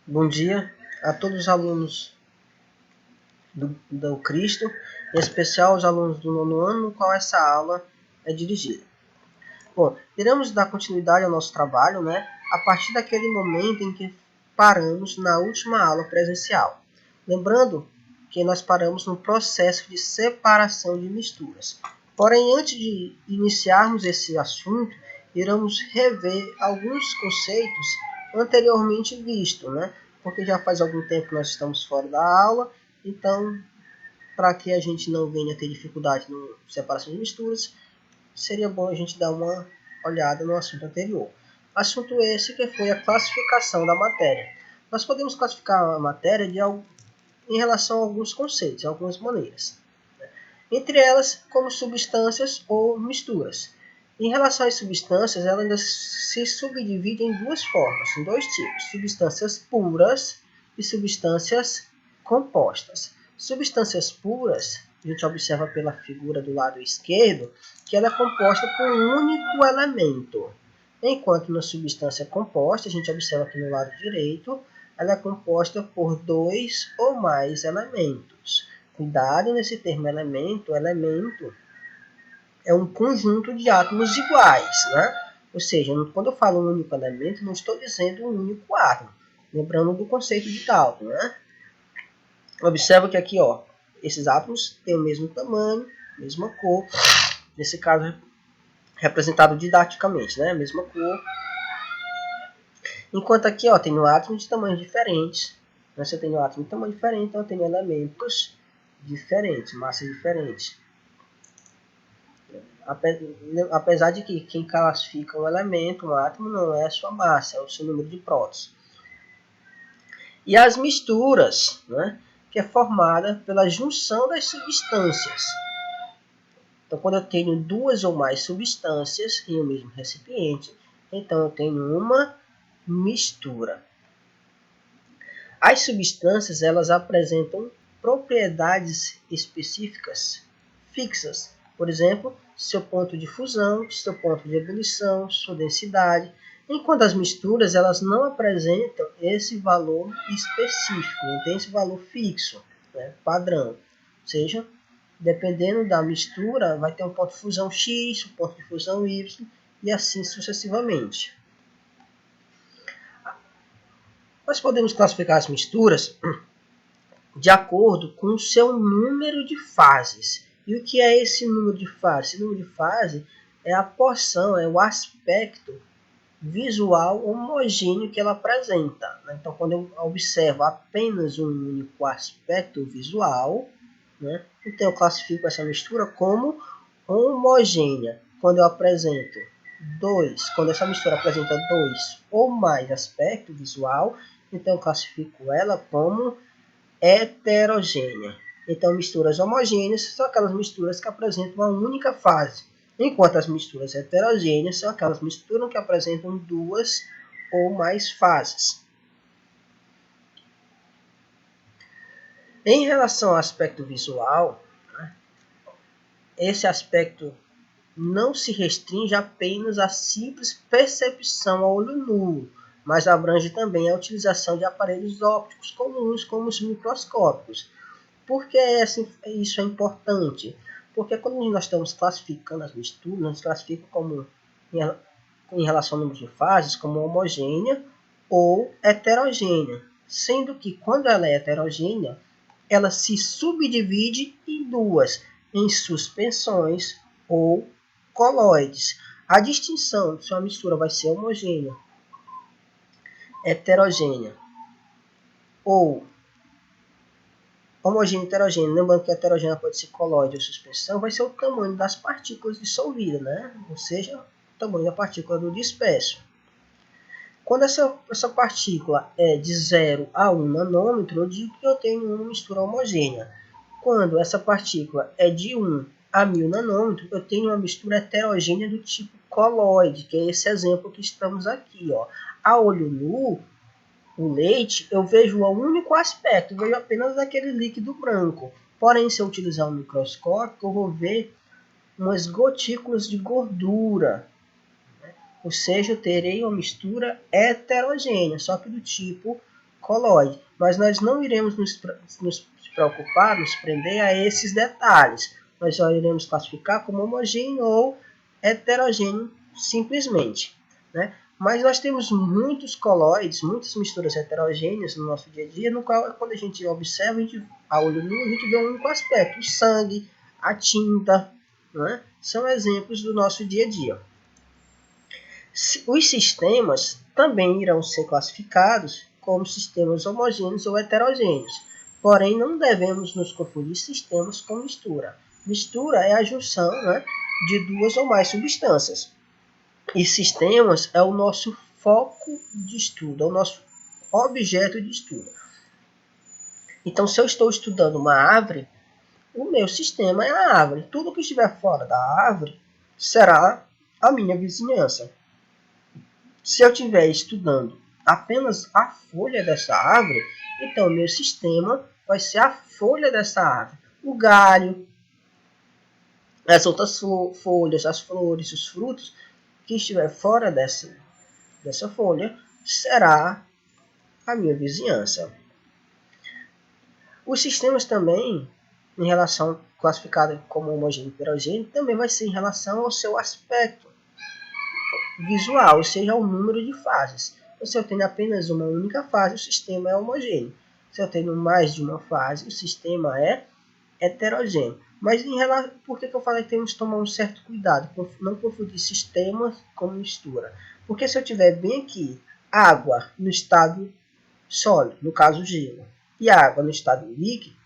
Bom dia a todos os alunos do Cristo, em especial os alunos do nono ano, no qual essa aula é dirigida. Bom, iremos dar continuidade ao nosso trabalho, a partir daquele momento em que paramos na última aula presencial. Lembrando que nós paramos no processo de separação de misturas. Porém, antes de iniciarmos esse assunto, iremos rever alguns conceitos anteriormente vistos, porque já faz algum tempo que nós estamos fora da aula, então, para que a gente não venha ter dificuldade na separação de misturas, seria bom a gente dar uma olhada no assunto anterior. Assunto esse que foi a classificação da matéria. Nós podemos classificar a matéria em relação a alguns conceitos, algumas maneiras. Entre elas, como substâncias ou misturas. Em relação às substâncias, ela ainda se subdivide em duas formas, em dois tipos: substâncias puras e substâncias compostas. Substâncias puras, a gente observa pela figura do lado esquerdo, que ela é composta por um único elemento. Enquanto na substância composta, a gente observa aqui no lado direito, ela é composta por dois ou mais elementos. Cuidado nesse termo elemento. Elemento é um conjunto de átomos iguais, Ou seja, quando eu falo um único elemento, não estou dizendo um único átomo. Lembrando do conceito de Dalton, Observa que aqui, esses átomos têm o mesmo tamanho, mesma cor. Nesse caso, representado didaticamente, Mesma cor. Enquanto aqui, tem átomos de tamanhos diferentes. Se eu tenho átomos de tamanho diferente, então eu tenho elementos diferentes, massas diferentes. Apesar de que quem classifica um elemento, um átomo, não é a sua massa, é o seu número de prótons. E as misturas, que é formada pela junção das substâncias. Então, quando eu tenho duas ou mais substâncias em um mesmo recipiente, então eu tenho uma mistura. As substâncias, elas apresentam propriedades específicas fixas. Por exemplo, seu ponto de fusão, seu ponto de ebulição, sua densidade. Enquanto as misturas, elas não apresentam esse valor específico, não tem esse valor fixo, padrão. Ou seja, dependendo da mistura, vai ter um ponto de fusão X, um ponto de fusão Y, e assim sucessivamente. Nós podemos classificar as misturas de acordo com o seu número de fases. E o que é esse número de fases? Esse número de fase é a porção, é o aspecto visual homogêneo que ela apresenta. Então, quando eu observo apenas um único aspecto visual, então eu classifico essa mistura como homogênea. Quando eu apresento quando essa mistura apresenta dois ou mais aspectos visual, então eu classifico ela como heterogênea. Então, misturas homogêneas são aquelas misturas que apresentam uma única fase, enquanto as misturas heterogêneas são aquelas misturas que apresentam duas ou mais fases. Em relação ao aspecto visual, esse aspecto não se restringe apenas à simples percepção a olho nu, mas abrange também a utilização de aparelhos ópticos comuns como os microscópicos. Por que isso é importante? Porque quando nós estamos classificando as misturas, nós classificamos como, em relação ao número de fases, como homogênea ou heterogênea. Sendo que quando ela é heterogênea, ela se subdivide em duas, em suspensões ou coloides. A distinção se uma mistura vai ser homogênea, heterogênea ou homogênea e heterogênea, lembrando que a heterogênea pode ser coloide ou suspensão, vai ser o tamanho das partículas dissolvidas, Ou seja, o tamanho da partícula do disperso. Quando essa partícula é de 0 a 1 nanômetro, eu digo que eu tenho uma mistura homogênea. Quando essa partícula é de 1 a 1000 nanômetros, eu tenho uma mistura heterogênea do tipo coloide, que é esse exemplo que estamos aqui. A olho nu, o leite, eu vejo um único aspecto, eu vejo apenas aquele líquido branco. Porém, se eu utilizar um microscópio, eu vou ver umas gotículas de gordura. Ou seja, eu terei uma mistura heterogênea, só que do tipo colóide. Mas nós não iremos nos preocupar, nos prender a esses detalhes. Nós só iremos classificar como homogêneo ou heterogêneo simplesmente, né? Mas nós temos muitos colóides, muitas misturas heterogêneas no nosso dia a dia, no qual, quando a gente observa, a olho nu, a gente vê um único aspecto: o sangue, a tinta, né? São exemplos do nosso dia a dia. Os sistemas também irão ser classificados como sistemas homogêneos ou heterogêneos. Porém, não devemos nos confundir sistemas com mistura. Mistura é a junção, né, de duas ou mais substâncias. E sistemas é o nosso foco de estudo, é o nosso objeto de estudo. Então, se eu estou estudando uma árvore, o meu sistema é a árvore. Tudo que estiver fora da árvore será a minha vizinhança. Se eu estiver estudando apenas a folha dessa árvore, então meu sistema vai ser a folha dessa árvore. O galho, as outras folhas, as flores, os frutos que estiver fora dessa folha será a minha vizinhança. Os sistemas também, em relação classificado como homogêneo e heterogêneo, também vai ser em relação ao seu aspecto visual, ou seja, ao número de fases. Então, se eu tenho apenas uma única fase, o sistema é homogêneo. Se eu tenho mais de uma fase, o sistema é heterogêneo. Mas por que eu falei que temos que tomar um certo cuidado, não confundir sistemas com mistura? Porque se eu tiver bem aqui água no estado sólido, no caso gelo, e água no estado líquido,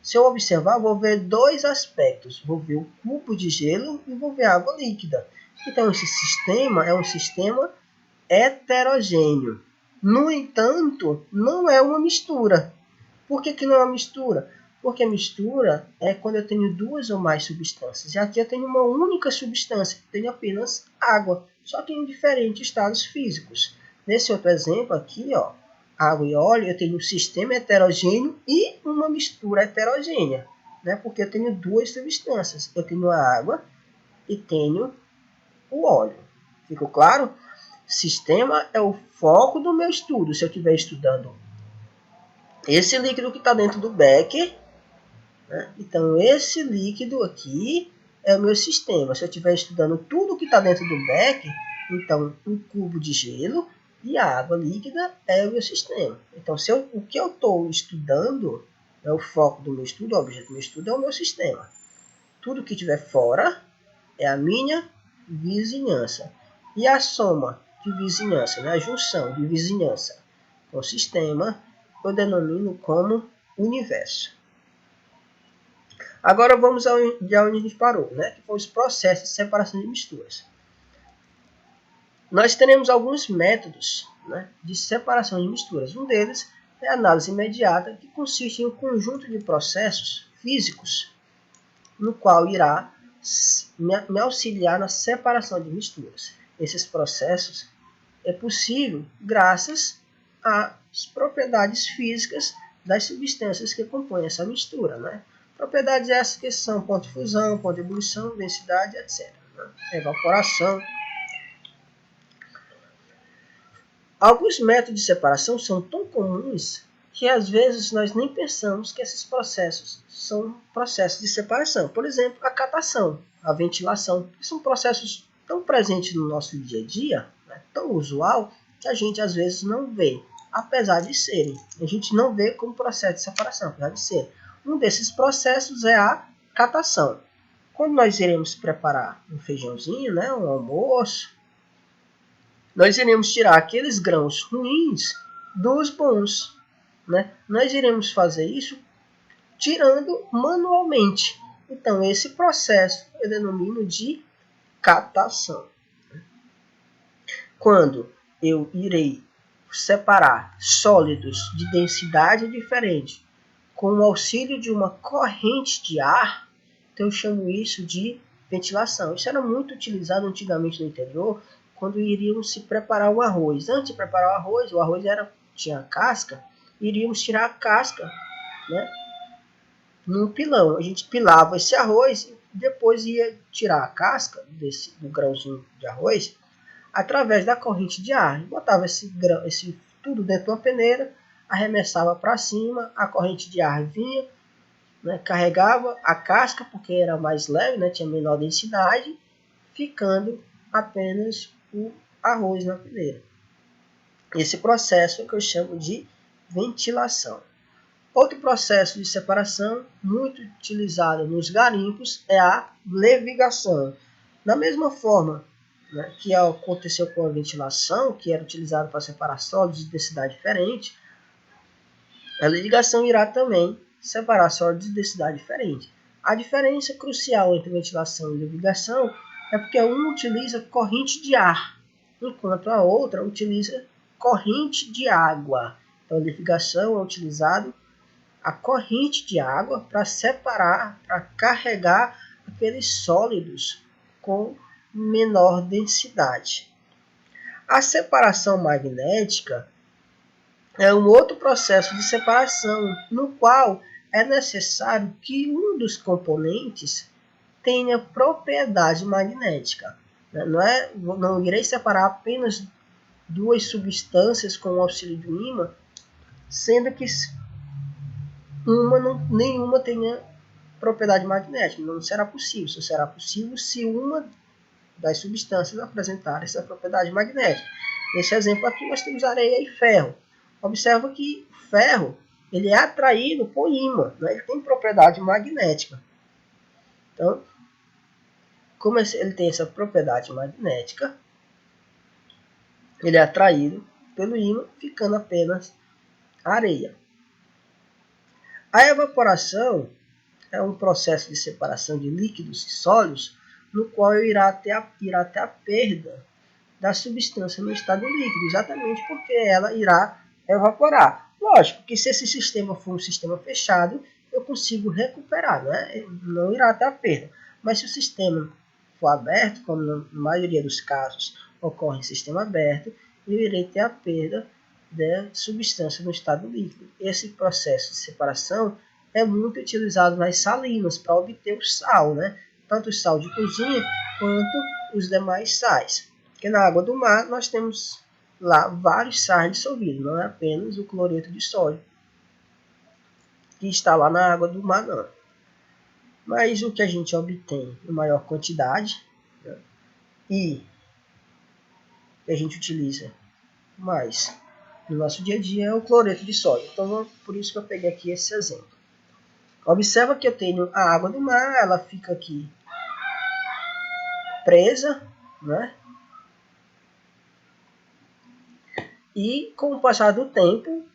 se eu observar, vou ver dois aspectos. Vou ver o cubo de gelo e vou ver a água líquida. Então, esse sistema é um sistema heterogêneo. No entanto, não é uma mistura. Por que não é uma mistura? Porque a mistura é quando eu tenho duas ou mais substâncias. E aqui eu tenho uma única substância, que tem apenas água, só que em diferentes estados físicos. Nesse outro exemplo aqui, ó, água e óleo, eu tenho um sistema heterogêneo e uma mistura heterogênea, né? Porque eu tenho duas substâncias. Eu tenho a água e tenho o óleo. Ficou claro? Sistema é o foco do meu estudo. Se eu estiver estudando esse líquido que está dentro do becker, né? Então esse líquido aqui é o meu sistema. Se eu estiver estudando tudo que está dentro do becker, então o cubo de gelo e a água líquida é o meu sistema. Então o que eu estou estudando é o foco do meu estudo, o objeto do meu estudo é o meu sistema. Tudo que estiver fora é a minha vizinhança. E a soma de vizinhança, né? A junção de vizinhança com o sistema, eu denomino como universo. Agora vamos de onde a gente parou, né? Que foram os processos de separação de misturas. Nós teremos alguns métodos, né, de separação de misturas. Um deles é a análise imediata, que consiste em um conjunto de processos físicos no qual irá me auxiliar na separação de misturas. Esses processos é possível graças às propriedades físicas das substâncias que compõem essa mistura, né? Propriedades essas que são ponto de fusão, ponto de ebulição, densidade, etc. Né? Evaporação. Alguns métodos de separação são tão comuns que às vezes nós nem pensamos que esses processos são processos de separação. Por exemplo, a catação, a ventilação, que são processos tão presentes no nosso dia a dia, né, tão usual, que a gente às vezes não vê, apesar de serem. A gente não vê como processo de separação, apesar de ser. Um desses processos é a catação. Quando nós iremos preparar um feijãozinho, né, um almoço, nós iremos tirar aqueles grãos ruins dos bons, né? Nós iremos fazer isso tirando manualmente. Então, esse processo eu denomino de catação. Quando eu irei separar sólidos de densidade diferente com o auxílio de uma corrente de ar, então eu chamo isso de ventilação. Isso era muito utilizado antigamente no interior, quando iríamos se preparar o arroz. Antes de preparar o arroz tinha casca, iríamos tirar a casca, né, num pilão. A gente pilava esse arroz e depois ia tirar a casca do grãozinho de arroz através da corrente de ar. Botava esse tudo dentro de uma peneira, arremessava para cima, a corrente de ar vinha, né, carregava a casca, porque era mais leve, né, tinha menor densidade, ficando apenas o arroz na peneira. Esse processo é o que eu chamo de ventilação. Outro processo de separação muito utilizado nos garimpos é a levigação. Da mesma forma, né, que aconteceu com a ventilação, que era utilizado para separar sólidos de densidade diferente, a levigação irá também separar sólidos de densidade diferente. A diferença crucial entre ventilação e levigação é porque uma utiliza corrente de ar, enquanto a outra utiliza corrente de água. Então, a levigação é utilizado a corrente de água para separar, para carregar aqueles sólidos com menor densidade. A separação magnética é um outro processo de separação, no qual é necessário que um dos componentes tenha propriedade magnética. Não irei separar apenas duas substâncias com o auxílio do ímã, sendo que nenhuma tenha propriedade magnética. Não será possível. Só será possível se uma das substâncias apresentar essa propriedade magnética. Nesse exemplo aqui nós temos areia e ferro. Observa que o ferro ele é atraído por ímã, né? Ele tem propriedade magnética. Então, como ele tem essa propriedade magnética, ele é atraído pelo ímã, ficando apenas areia. A evaporação é um processo de separação de líquidos e sólidos, no qual irá ter a perda da substância no estado líquido, exatamente porque ela irá evaporar. Lógico que se esse sistema for um sistema fechado, eu consigo recuperar, né? Não irá ter a perda. Mas se o sistema for aberto, como na maioria dos casos ocorre em sistema aberto, eu irei ter a perda da substância no estado líquido. Esse processo de separação é muito utilizado nas salinas para obter o sal, né? Tanto o sal de cozinha quanto os demais sais. Porque na água do mar nós temos lá vários sais dissolvidos, não é apenas o cloreto de sódio que está lá na água do mar, não. Mas o que a gente obtém em maior quantidade, né, e que a gente utiliza mais no nosso dia a dia é o cloreto de sódio. Então, por isso que eu peguei aqui esse exemplo. Observa que eu tenho a água do mar, ela fica aqui presa, né? E com o passar do tempo,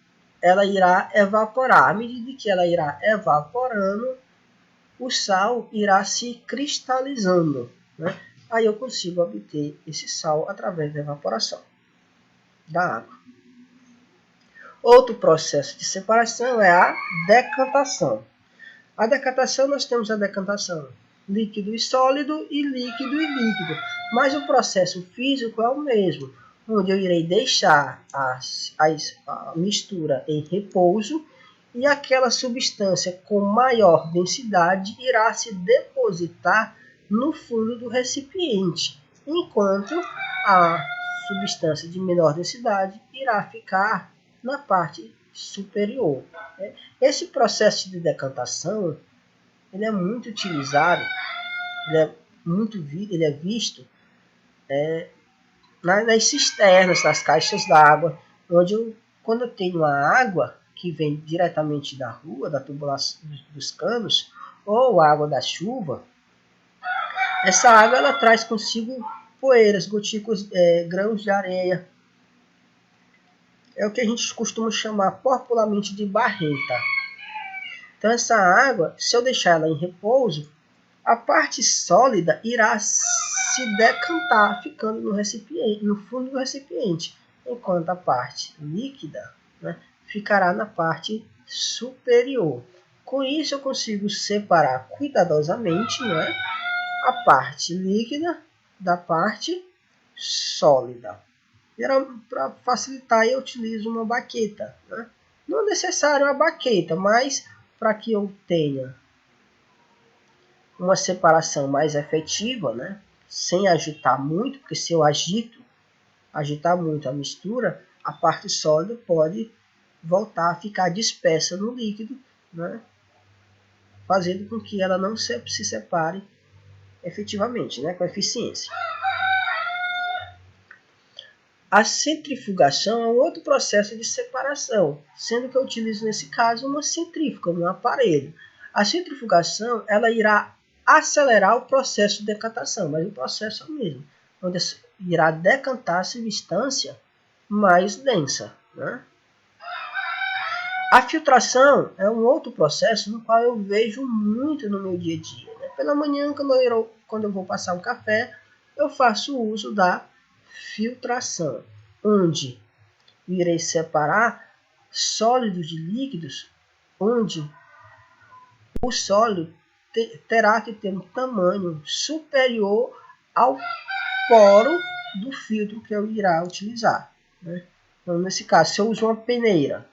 ela irá evaporar. À medida que ela irá evaporando, o sal irá se cristalizando, né? Aí eu consigo obter esse sal através da evaporação da água. Outro processo de separação é a decantação. A decantação, nós temos a decantação líquido e sólido e líquido e líquido. Mas o processo físico é o mesmo, onde eu irei deixar a mistura em repouso e aquela substância com maior densidade irá se depositar no fundo do recipiente, enquanto a substância de menor densidade irá ficar na parte superior. Esse processo de decantação ele é muito utilizado, ele é visto nas cisternas, nas caixas d'água, onde quando eu tenho a água que vem diretamente da rua, da tubulação dos canos, ou água da chuva, essa água ela traz consigo poeiras, gotículas, grãos de areia. É o que a gente costuma chamar popularmente de barrenta. Então essa água, se eu deixar ela em repouso, a parte sólida irá se decantar, ficando no recipiente, no fundo do recipiente, enquanto a parte líquida, né, ficará na parte superior. Com isso eu consigo separar cuidadosamente, né, a parte líquida da parte sólida. Para facilitar eu utilizo uma baqueta, né? Não é necessário uma baqueta, mas para que eu tenha uma separação mais efetiva, né? Sem agitar muito, porque se eu agitar muito a mistura, a parte sólida pode voltar a ficar dispersa no líquido, né? Fazendo com que ela não se separe efetivamente, né? Com eficiência. A centrifugação é um outro processo de separação, sendo que eu utilizo nesse caso uma centrífuga, um aparelho. A centrifugação ela irá acelerar o processo de decantação, mas o processo é o mesmo, onde irá decantar a substância mais densa, né? A filtração é um outro processo no qual eu vejo muito no meu dia a dia, né? Pela manhã, quando eu vou passar um café, eu faço uso da filtração, onde irei separar sólidos de líquidos, onde o sólido terá que ter um tamanho superior ao poro do filtro que eu irá utilizar, né? Então, nesse caso, se eu uso uma peneira,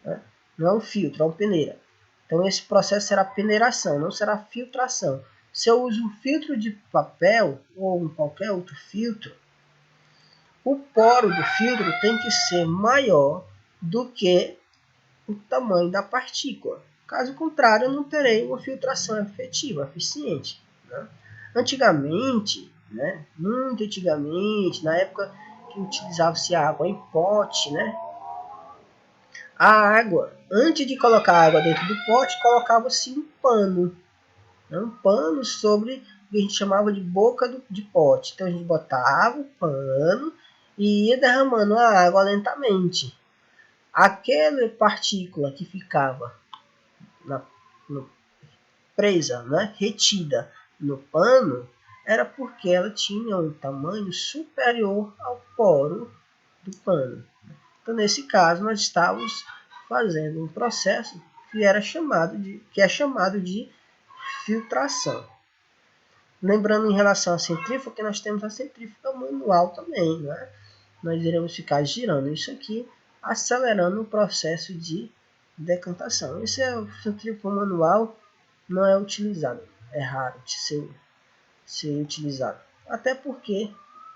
né? Não é um filtro, é uma peneira. Então, esse processo será peneiração, não será filtração. Se eu uso um filtro de papel ou qualquer outro filtro, o poro do filtro tem que ser maior do que o tamanho da partícula. Caso contrário, eu não terei uma filtração efetiva, eficiente, né? Antigamente, né, muito antigamente, na época que utilizava-se água em pote, né, a água, antes de colocar a água dentro do pote, colocava-se um pano, né, um pano sobre o que a gente chamava de boca de pote. Então a gente botava o pano e ia derramando a água lentamente. Aquela partícula que ficava presa, né, retida no pano, era porque ela tinha um tamanho superior ao poro do pano. Então, nesse caso, nós estávamos fazendo um processo que é chamado de filtração. Lembrando em relação à centrífuga, que nós temos a centrífuga manual também, né? Nós iremos ficar girando isso aqui, acelerando o processo de decantação. Esse é o centrífugo manual, não é utilizado, é raro de ser utilizado. Até porque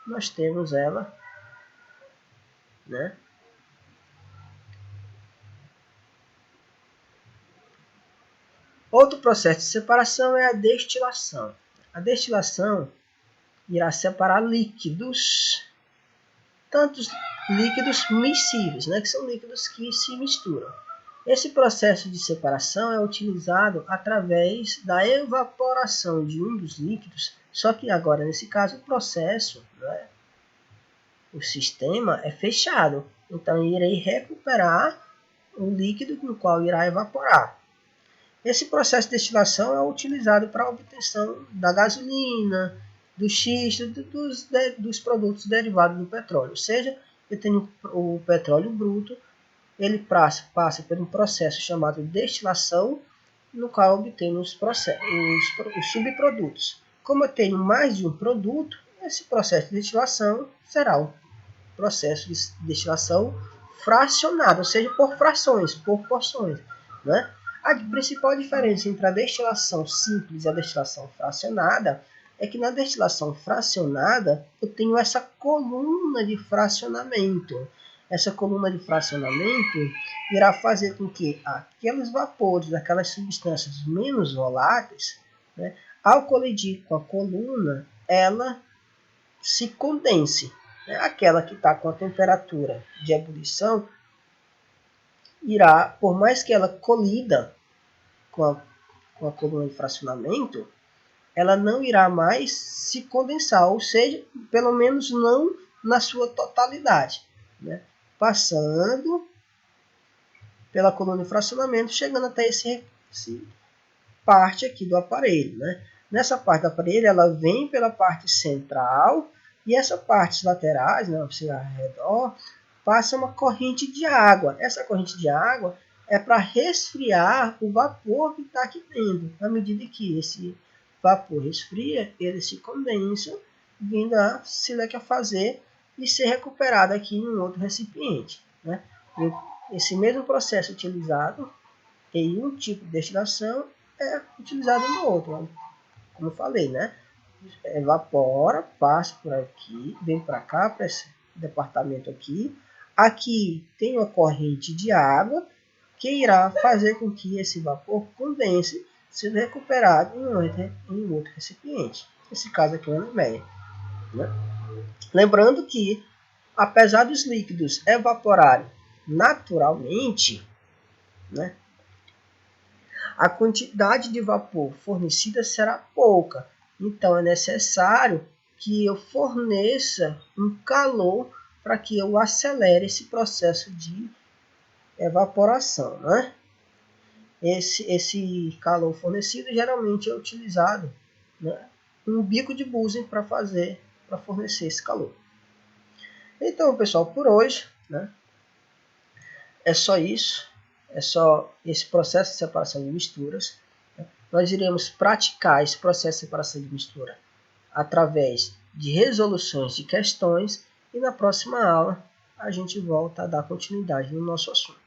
nós temos ela, né? Outro processo de separação é a destilação. A destilação irá separar líquidos, tantos líquidos miscíveis, né, que são líquidos que se misturam. Esse processo de separação é utilizado através da evaporação de um dos líquidos, só que agora, nesse caso, o processo, né, o sistema é fechado. Então, irei recuperar o líquido no qual irá evaporar. Esse processo de destilação é utilizado para a obtenção da gasolina, do xisto, dos produtos derivados do petróleo. Ou seja, eu tenho o petróleo bruto, ele passa por um processo chamado destilação, no qual obtenho os subprodutos. Como eu tenho mais de um produto, esse processo de destilação será um processo de destilação fracionado, ou seja, por frações, por porções, né? A principal diferença entre a destilação simples e a destilação fracionada é que na destilação fracionada eu tenho essa coluna de fracionamento. Essa coluna de fracionamento irá fazer com que aqueles vapores, aquelas substâncias menos voláteis, né, ao colidir com a coluna, ela se condense. Aquela que está com a temperatura de ebulição irá, por mais que ela colida com a coluna de fracionamento, ela não irá mais se condensar, ou seja, pelo menos não na sua totalidade, né? Passando pela coluna de fracionamento, chegando até esse parte aqui do aparelho, né? Nessa parte do aparelho, ela vem pela parte central e essa parte laterais, né, ao redor, passa uma corrente de água. Essa corrente de água é para resfriar o vapor que está aqui dentro. À medida que esse vapor resfria, ele se condensa, vindo a se liquefazer e ser recuperado aqui em um outro recipiente, né? Esse mesmo processo utilizado em um tipo de destilação é utilizado no outro, como eu falei, né? Evapora, passa por aqui, vem para cá, para esse departamento aqui. Aqui tem uma corrente de água que irá fazer com que esse vapor condense, sendo recuperado em outro recipiente. Nesse caso aqui, uma neveia. Né? Lembrando que, apesar dos líquidos evaporarem naturalmente, né, a quantidade de vapor fornecida será pouca. Então, é necessário que eu forneça um calor para que eu acelere esse processo de evaporação. Né? Esse calor fornecido geralmente é utilizado, né, um bico de Bunsen para fornecer esse calor. Então, pessoal, por hoje, né, é só isso. É só esse processo de separação de misturas. Nós iremos praticar esse processo de separação de mistura através de resoluções de questões e na próxima aula a gente volta a dar continuidade no nosso assunto.